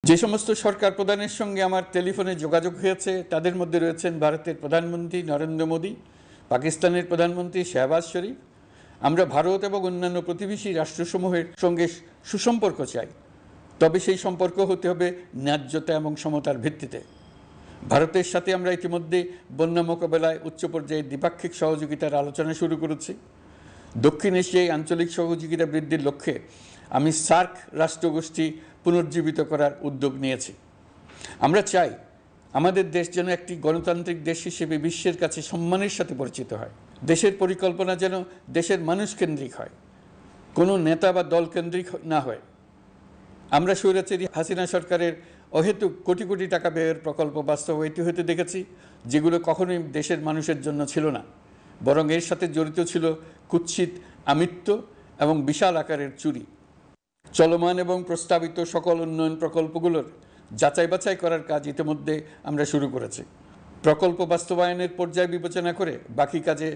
যে সমস্ত সরকার প্রধানের সঙ্গে আমার টেলিফোনে যোগাযোগ হয়েছে তাদের মধ্যে রয়েছেন ভারতের প্রধানমন্ত্রী নরেন্দ্র মোদী, পাকিস্তানের প্রধানমন্ত্রী শাহবাজ শরীফ। আমরা ভারত এবং অন্যান্য প্রতিবেশী রাষ্ট্রসমূহের সঙ্গে সুসম্পর্ক চাই, তবে সেই সম্পর্ক হতে হবে ন্যায্যতা এবং সমতার ভিত্তিতে। ভারতের সাথে আমরা ইতিমধ্যে বন্যা মোকাবেলায় উচ্চ পর্যায়ে দ্বিপাক্ষিক সহযোগিতার আলোচনা শুরু করেছি। দক্ষিণ এশিয়ায় আঞ্চলিক সহযোগিতা বৃদ্ধির লক্ষ্যে আমি সার্ক রাষ্ট্রগোষ্ঠী পুনর্জীবিত করার উদ্যোগ নিয়েছি। আমরা চাই আমাদের দেশ যেন একটি গণতান্ত্রিক দেশ হিসেবে বিশ্বের কাছে সম্মানের সাথে পরিচিত হয়। দেশের পরিকল্পনা যেন দেশের মানুষ কেন্দ্রিক হয়, কোনো নেতা বা দল কেন্দ্রিক না হয়। আমরা স্বৈরাচারী হাসিনা সরকারের অহেতুক কোটি কোটি টাকা ব্যয়ের প্রকল্প বাস্তবায়িত হতে দেখেছি, যেগুলো কখনোই দেশের মানুষের জন্য ছিল না, বরং এর সাথে জড়িত ছিল কুৎসিত আমিত্ব এবং বিশাল আকারের চুরি। চলমান এবং প্রস্তাবিত সকল উন্নয়ন প্রকল্পগুলোর যাচাই বাছাই করার কাজ ইতিমধ্যে আমরা শুরু করেছি। প্রকল্প বাস্তবায়নের পর্যায় বিবেচনা করে বাকি কাজে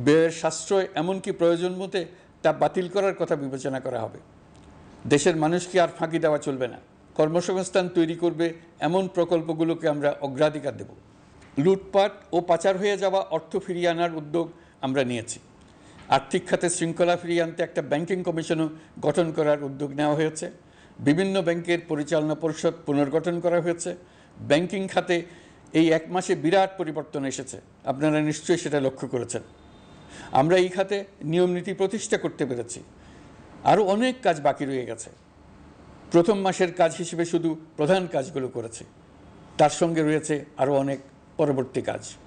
ব্যয়ের সাশ্রয় এমনকি প্রয়োজন মতে তা বাতিল করার কথা বিবেচনা করা হবে। দেশের মানুষকে আর ফাঁকি দেওয়া চলবে না। কর্মসংস্থান তৈরি করবে এমন প্রকল্পগুলোকে আমরা অগ্রাধিকার দেব। লুটপাট ও পাচার হয়ে যাওয়া অর্থ ফিরিয়ে আনার উদ্যোগ আমরা নিয়েছি। আর্থিক খাতে শৃঙ্খলা ফিরিয়ে আনতে একটা ব্যাংকিং কমিশনও গঠন করার উদ্যোগ নেওয়া হয়েছে। বিভিন্ন ব্যাংকের পরিচালনা পরিষদ পুনর্গঠন করা হয়েছে। ব্যাংকিং খাতে এই এক মাসে বিরাট পরিবর্তন এসেছে, আপনারা নিশ্চয়ই সেটা লক্ষ্য করেছেন। আমরা এই খাতে নিয়মনীতি প্রতিষ্ঠা করতে পেরেছি। আরও অনেক কাজ বাকি রয়ে গেছে। প্রথম মাসের কাজ হিসেবে শুধু প্রধান কাজগুলো করেছি, তার সঙ্গে রয়েছে আরও অনেক পরবর্তী কাজ।